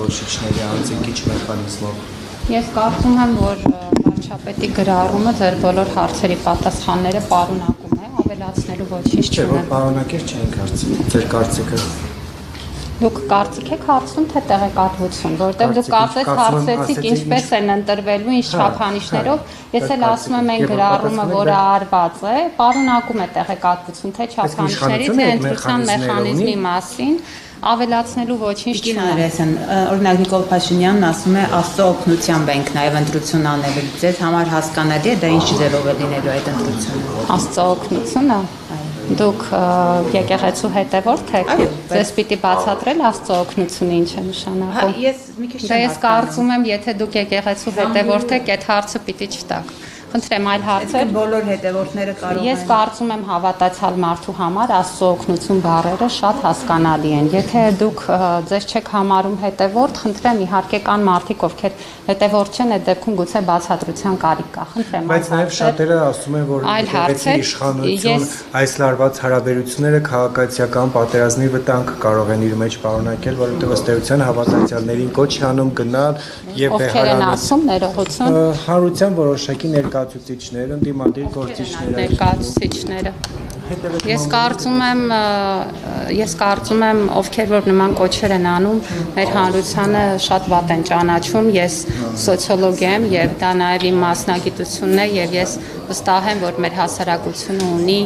որոշիչների անձին քիչ մեխանիզմով։ Ես կարծում եմ, որ վարչապետի գրառումը ձեր բոլոր հարցերի պատասխանները պարունակում է, ավելացնելու ոչինչ Չէ, որ չունեմ։ պարունակեր չենք հարցնում, ձեր կարծիքը։ Դուք կարծիք եք հարցնում, թե տեղեկատվություն, որովհետև դուք կարծես հարցեցիք ինչպես են ընտրվելու, ինչ չափանիշներով, ես էլ ասում եմ այն գրառումը, որը արված է, պարունակում է տեղեկատվություն, թե չափանիշներից է ընտրության մեխանիզմի մասին, ավելացնելու ոչինչ չունեմ։ Օրինակ Նիկոլ Փաշինյանն ասում է Աստծո օգնությամբ ենք նաև ընտրություն անելու։ Ձեզ համար հասկանալի է դա ինչ ձևով է լինելու այդ ընտրությունը։ Աստծո օգնությունը։ Դուք եկեղեցու հետևորդ եք, ձեզ պիտի բացատրել Աստծո օգնությունը ինչ է նշանակում։ Ես մի քիչ Ես կարծում եմ, եթե դուք եկեղեցու հետևորդ եք, այդ հարցը պիտի չտաք։ Խնդրեմ այլ հարցեր։ Բոլոր հետևորդները կարող են։ Ես կարծում եմ հավատացյալ մարդու համար Աստծո օգնություն բառերը շատ հասկանալի են։ Եթե դուք ձեզ չեք համարում հետևորդ, խնդրեմ իհարկե կան մարդիկ, ովքեր հետևորդ չեն, այդ դեպքում գուցե բացատրության կարիք կա։ Խնդրեմ։ Բայց նաև շատերը ասում են, որ եկեղեցի իշխանություն այս լարված հարաբերությունները քաղաքացիական պատերազմի վտանգ կարող են իր մեջ պարունակել, որովհետև ըստ էության հավատացյալներին կոչ է անում գնալ եւ վերահանել հանրության որոշակի ներկայացուցիչներ, ընդդիմադիր գործիչները։ Ես կարծում եմ, ովքեր որ նման կոչեր են անում, մեր հանրությանը շատ վատ են ճանաչում, ես սոցիոլոգ եմ եւ դա նաեւ իմ մասնագիտությունն է եւ ես վստահ եմ, որ մեր հասարակությունը ունի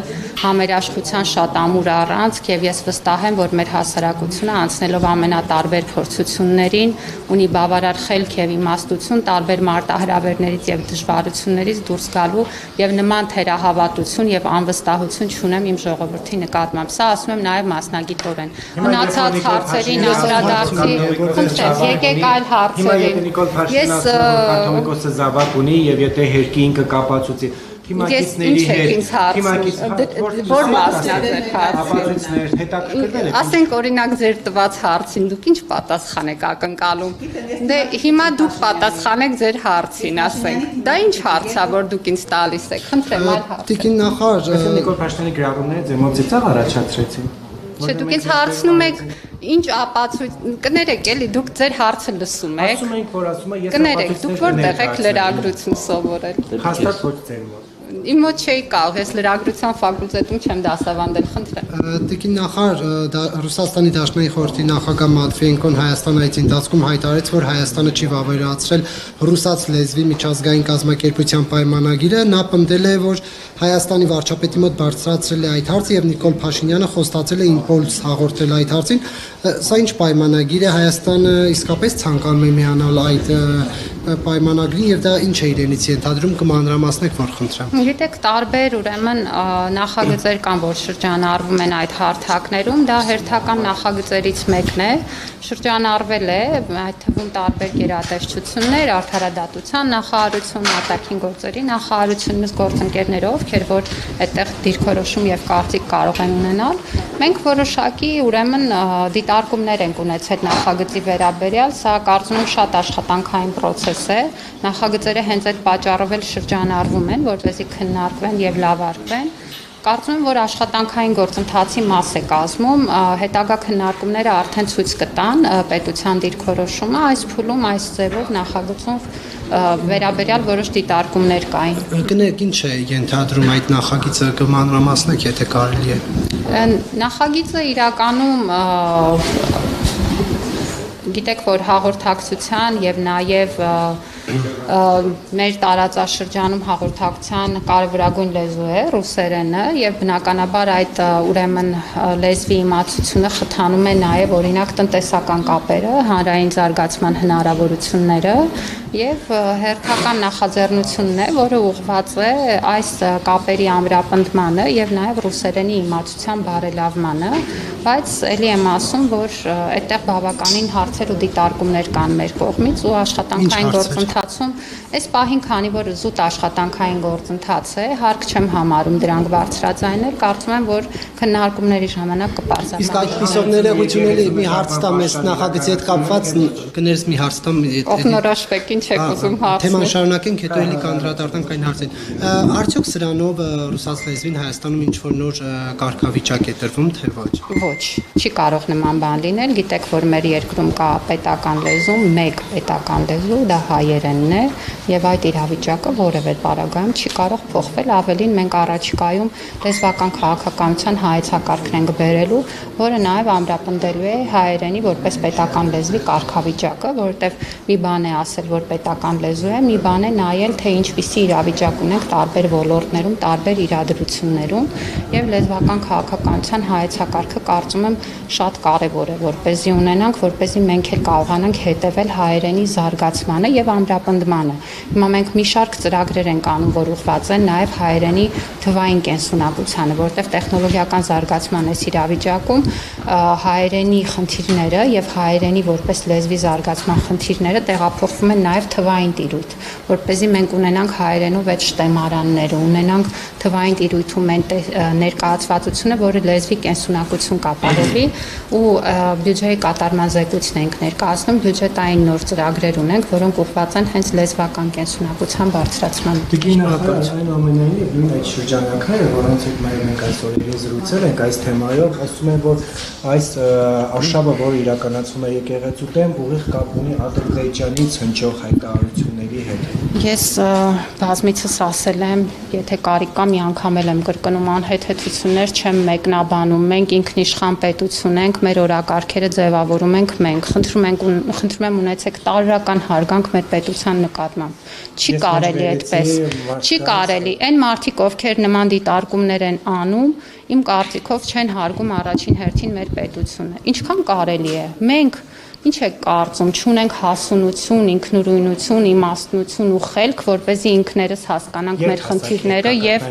համերաշխության շատ ամուր առանցք եւ ես վստահ եմ, որ մեր հասարակությունը անցնելով ամենատարբեր փորձություններին ունի բավարար խելք եւ իմաստություն տարբեր մարտահրավերներից եւ դժվարություններից դուրս գալու եւ նման թերահավատություն եւ անվստահություն չունեմ իմ ժողովրդի նկատմամբ։ Սա ասում եմ նաեւ մասնագիտորեն։ Մնացած հարցերին անդրադարձի, խնդրեմ, եկեք այլ հարցերին։ Նիկոլ Փաշինյանը կաթողիկոսը զավակ ունի եւ եթե հերկի ինքը կապացուցի Թիմակիցների հետ, որ մասնագետ հարցեր, հետաքրքրվել եք։ Ասենք օրինակ ձեր տված հարցին դուք ինչ պատասխան եք ակնկալում։ Դե հիմա դուք պատասխանեք ձեր հարցին, ասենք։ Դա ինչ հարց է, որ դուք ինձ տալիս եք։ Խնդրեմ այլ հարց։ Տիկին նախարար, Նիկոլ Փաշինյանի գրառումները ձեզ ցեցավ առաջացրեցին։ Չէ, դուք ինձ հարցնում եք ինչ ապացույց կներեք էլի դուք ձեր հարցը լսում եք։ Ասում ենք, որ ասում է ես կներեք, դուք որտեղ եք լրագրություն սովորել։ Հաստատ ոչ ձեր մոտ։ Իմ մոտ չէի կարող, ես լրագրության ֆակուլտետում չեմ դասավանդել, խնդրեմ։ Տիկին նախարար, Ռուսաստանի Դաշնային խորհրդի նախագահ Մատվիենկոն Հայաստան այցի ընթացքում հայտարարեց, որ Հայաստանը չի վավերացրել ռուսաց լեզվի միջազգային կազմակերպության պայմանագիրը, նա պնդել է, որ Հայաստանի վարչապետի մոտ բարձրացրել է այդ հարցը եւ Նիկոլ Փաշինյանը խոստացել է իմպուլս հաղորդել այդ հարցին։ Սա ինչ պայմանագիր է, Հայաստանը իսկապես ցանկանում է միանալ այդ պայմանագրին եւ դա ինչ է իրենից ենթադրում կմանրամասնեք, որ խնդրեմ։ Գիտեք, տարբեր ուրեմն նախագծեր կան, որ շրջանառվում են այդ հարթակներում, դա հերթական նախագծերից մեկն է, շրջանառվել է, այդ թվում տարբեր գերատեսչություններ, արդարադատության նախարարություն, արտաքին գործերի նախարարությունից գործընկերներով, ովքեր որ այդտեղ դիրքորոշում եւ կարծիք կարող են ունենալ։ Մենք որոշակի ուրեմն դիտարկումներ ենք ունեցել նախագծի վերաբերյալ, սա կարծում եմ շատ աշխատանքային process է, նախագծերը հենց այդ պատճառով էլ շրջանառվում են, որպեսզի քննարկվեն եւ լավարկվեն։ Կարծում եմ, որ աշխատանքային գործընթացի մաս է կազմում, հետագա քննարկումները արդեն ցույց կտան պետության դիրքորոշումը, այս փուլում այս ձևով նախագծով վերաբերյալ որոշ դիտարկումներ կային։ Կներեք, ինչ է ենթադրում այդ նախագիծը կմանրամասնեք, եթե կարելի է։ Նախագիծը իրականում գիտեք, որ հաղորդակցության եւ նաեւ մեր տարածաշրջանում հաղորդակցության կարևորագույն լեզու է ռուսերենը եւ բնականաբար այդ ուրեմն լեզվի իմացությունը խթանում է նաեւ օրինակ տնտեսական կապերը, հանրային զարգացման հնարավորությունները եւ հերթական նախաձեռնությունն է, որը ուղղված է այս կապերի ամրապնդմանը եւ նաեւ ռուսերենի իմացության բարելավմանը, բայց ելի եմ ասում, որ այդտեղ բավականին հարցեր ու դիտարկումներ կան մեր կողմից ու աշխատանքային գործընթացում այս պահին քանի որ զուտ աշխատանքային գործընթաց է, հարկ չեմ համարում դրանք բարձրաձայնել, կարծում եմ, որ քննարկումների ժամանակ կպարզանա։ Իսկ այդպիսով ներողությունների մի հարց տամ ես նախագծի հետ կապված, կներես մի հարց տամ։ Օգնորոշվեք, ինչ ինչ եք ուզում հարցնել։ Թեման շարունակենք, հետո էլի կանդրադառնանք այն հարցին։ Արդյոք սրանով ռուսաց լեզվին Հայաստանում ինչ որ նոր կարգավիճակ է տրվում, թե ոչ։ Ոչ, չի կարող նման բան լինել։ Գիտեք, որ մեր երկրում կա պետական լեզու, մեկ պետական լեզու, դա հայերենն է, եւ այդ իրավիճակը որևէ պարագայում չի կարող փոխվել, ավելին մենք առաջիկայում լեզվական քաղաքականության հայեցակարգն ենք բերելու, որը նաեւ ամրապնդելու է հայերենի որպես պետական լեզվի կարգավիճակը, որովհետեւ մի բան է ասել, որ պետական լեզու է, մի բան է նայել, թե ինչպիսի իրավիճակ ունենք տարբեր ոլորտներում, տարբեր իրադրություններում, եւ լեզվական քաղաքականության հայեցակարգը կարծում եմ շատ կարեւոր է, որպեսզի ունենանք, որպեսզի մենք էլ կարողանանք հետեւել հայերենի զարգացմանը եւ ամրապնդմանը։ Հիմա մենք մի շարք ծրագրեր ենք անում, որ ուղղված են նաեւ հայերենի թվային կենսունակությանը, որտեղ տեխնոլոգիական զարգացման այս իրավիճակում հայերենի խնդիրները եւ հայերենի որպես լեզվի զարգացման խնդիրները տեղափոխվում են նաեւ թվային տիրույթ, որպեսզի մենք ունենանք հայերենով այդ շտեմարանները, ունենանք թվային տիրույթում են ներկայացվածությունը, որը լեզվի կենսունակություն կապարևի ու բյուջեի կատարման զեկույցն ենք ներկայացնում, բյուջետային նոր ծրագրեր ունենք, որոնք ուղղված են հենց լեզվական կենսունակության բարձրացման։ Այն ամենայնիվ նույն այդ շրջանակները, որոնց հետ մենք այսօր զրուցել ենք այս թեմայով, ասում են, որ այս արշավը, որը իրականացվում է եկեղեցու դեմ, ուղիղ կապ ունի Ադրբեջանից հնչող հայտարարությունների հետ։ Ես բազմիցս ասել եմ, եթե կարիք կա, մի անգամ եմ կրկնում, անհեթեթություններ չեմ մեկնաբանում, մենք ինքնիշխան պետություն ենք, մեր օրակարգերը ձևավորում ենք մենք, խնդրում եմ ունեցեք տարրական հարգանք մեր պետության նկատմամբ։ Չի կարելի այդպես, չի կարելի, այն մարդիկ, ովքեր նման դիտարկումներ են անում, իմ կարծիքով չեն հարգում առաջին հերթին մեր պետությունը։ Ինչքան կարելի է, մենք ինչ է կարծում, չունենք հասունություն, ինքնուրույնություն, իմաստնություն ու խելք, որպեսզի ինքներս հասկանանք մեր խնդիրները եւ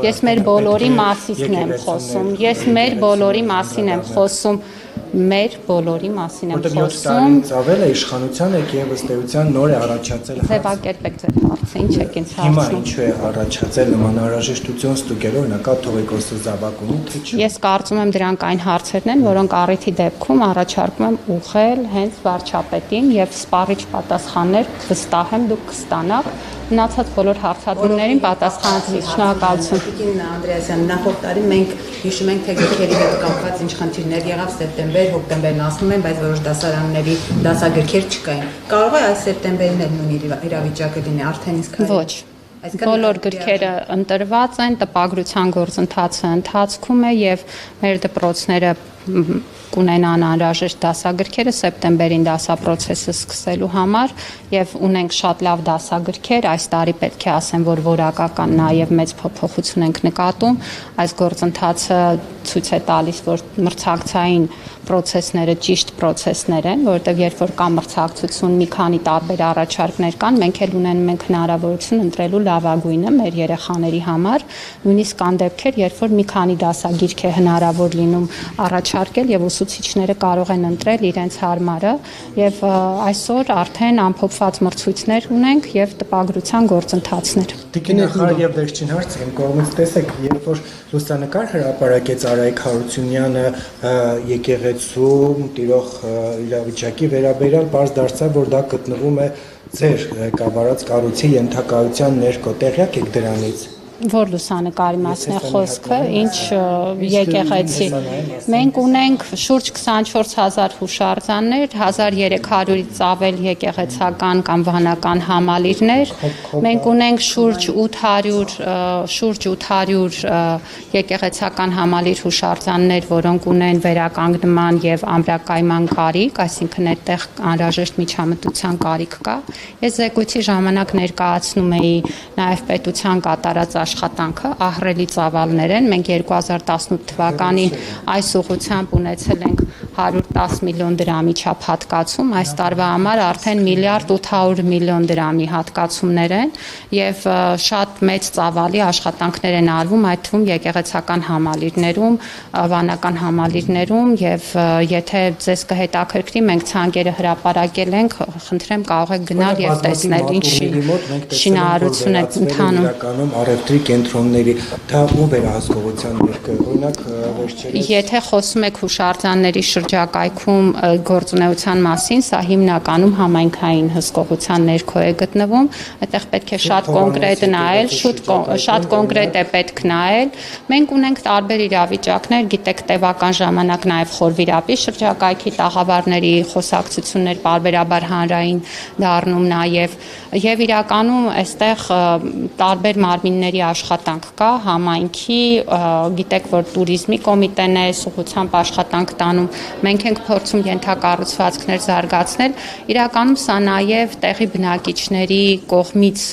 ես մեր բոլորի մասին եմ խոսում։ Ես մեր բոլորի մասին եմ խոսում։ Մեր բոլորի մասին եմ խոսում։ Որտեղ 7 տարից ավել է իշխանության եք եւ ըստ էության նոր է առաջացել։ Ձևակերպեք ձեր հարցը, ինչ եք ինձ հարցնում։ Հիմա ինչու է առաջացել նման անհրաժեշտություն ստուգել, օրինակ Թովիկոսը զավակ ունի, թե չէ։ Ես կարծում եմ դրանք այն հարցերն են, որոնք առիթի դեպքում առաջարկում եմ ուղղել հենց վարչապետին եւ սպառիչ պատասխաններ վստահ եմ դուք կստանաք։ Մնացած բոլոր հարցադրումներին պատասխանեցի։ Շնորհակալություն։ Տիկին Անդրեասյան, նախորդ տարի մենք հիշում ենք, թե գրքերի հետ կապված ինչ խնդիրներ եղավ սեպտեմբեր, հոկտեմբերն ասում են, բայց որոշ դասարանների դասագրքեր չկային։ Կարող է այս սեպտեմբերին էլ նույն իրավիճակը լինի, արդեն իսկ Ոչ։ Բոլոր գրքերը ընտրված են, տպագրության գործընթացը ընթացքում է եւ մեր դպրոցները կունենան անհրաժեշտ դասագրքերը սեպտեմբերին դասապրոցեսը սկսելու համար եւ ունենք շատ լավ դասագրքեր, այս տարի պետք է ասեմ, որ որակական նաեւ մեծ փոփոխություն ենք նկատում, այս գործընթացը ցույց է տալիս, որ մրցակցային process-ները ճիշտ process-ներ են, որովհետեւ երբ որ կա մրցակցություն, մի քանի տարբեր առաջարկներ կան, մենք էլ ունենում ենք հնարավորություն ընտրելու լավագույնը մեր երեխաների համար, նույնիսկ կան դեպքեր, երբ որ մի քանի դասագիրք է հնարավոր լինում առաջարկել եւ ուսուցիչները կարող են ընտրել իրենց հարմարը եւ այսօր արդեն ամփոփված մրցույթներ ունենք եւ տպագրության գործընթացներ։ Տիկին եւ վերջին հարցը իմ կողմից տեսեք, երբ որ լուսանկար հրապարակեց Արայք Հարությունյանը եկեղեցու տիրող իրավիճակի վերաբերյալ, բարձ դարձավ, որ դա գտնվում է ձեր կավարած կառույցի ենթակայության ներքո, տեղյակ եք դրանից։ Որ լուսանկարի մասն է խոսքը, ինչ եկեղեցի։ Մենք ունենք շուրջ 24000 հուշարձաններ, 1300-ից ավել եկեղեցական կամ վանական համալիրներ։ Մենք ունենք շուրջ 800 եկեղեցական համալիր հուշարձաններ, որոնք ունեն վերականգնման եւ ամրակայման կարիք, այսինքն այդտեղ անհրաժեշտ միջամտության կարիք կա։ Ես զեկույցի ժամանակ ներկայացնում էի նաեւ պետության կատարած աշխատանքը, ահռելի ծավալներ են, մենք 2018 թվականին այս ուղղությամբ ունեցել ենք 110 միլիոն դրամի չափ հատկացում, այս տարվա համար արդեն 1.8 միլիարդ դրամի հատկացումներ են եւ շատ մեծ ծավալի աշխատանքներ են արվում, այդ թվում եկեղեցական համալիրներում, վանական համալիրներում եւ եթե ձեզ կհետաքրքրի, մենք ցանկերը հրապարակել ենք, խնդրեմ կարող եք գնալ եւ տեսնել ինչ շինարարություն է ընթանում։ Կենտրոնների դա ով վերահսկողության ներքո օրինակ վերջերս Եթե խոսում եք հուշարձանների շրջակայքում գործունեության մասին, սա հիմնականում համայնքային հսկողության ներքո է գտնվում, այդտեղ պետք է շատ կոնկրետ նայել, շատ կոնկրետ է պետք նայել։ Մենք ունենք տարբեր իրավիճակներ, գիտեք, տևական ժամանակ նաև խորվիրապի շրջակայքի տաղավարների խոսակցություններ պարբերաբար հանրային դառնում եւ իրականում այստեղ տարբեր մարմինների աշխատանք կա, համայնքի, գիտեք, որ туриզմի կոմիտեն է սուղությամբ աշխատանք տանում, մենք ենք փորձում ենթակառուցվածքներ զարգացնել, իրականում սա նաև տեղի բնակիչների կողմից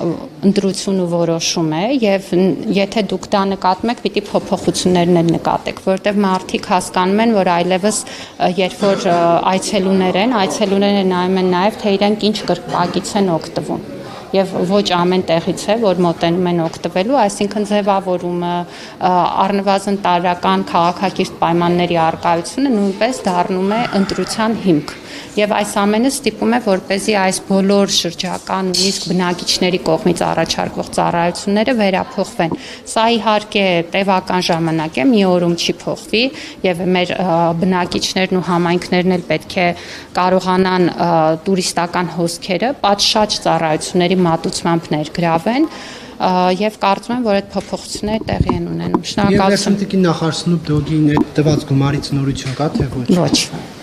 ընտրություն ու որոշում է եւ եթե դուք դա նկատում եք, պիտի փոփոխություններն էլ նկատեք, որովհետեւ մարդիկ հասկանում են, որ այլևս երբ որ այցելուները նայում են նաև թե իրենք ինչ կրկակից են օգտվում եւ ոչ ամեն տեղից է, որ մոտենում են օգտվելու, այսինքն ձևավորումը, առնվազն տարրական քաղաքակիրթ պայմանների առկայությունը նույնպես դառնում է ընտրության հիմք։ Եվ այս ամենը ստիպում է, որպեսզի այս բոլոր շրջակա նույնիսկ բնակիչների կողմից առաջարկվող ծառայությունները վերափոխվեն։ Սա իհարկե տևական ժամանակ է, մի օրում չի փոխվի եւ մեր բնակիչներն ու համայնքներն էլ պետք է կարողանան տուրիստական հոսքերը պատշաճ ծառայությունների մատուցմամբ ներգրավեն եւ կարծում եմ, որ այդ փոփոխությունները տեղի են ունենում։ Շնորհակալություն։ Եվ Տիկին նախարարությունում դոգին այդ տված գումարից նորություն կա թե ոչ։ Ոչ։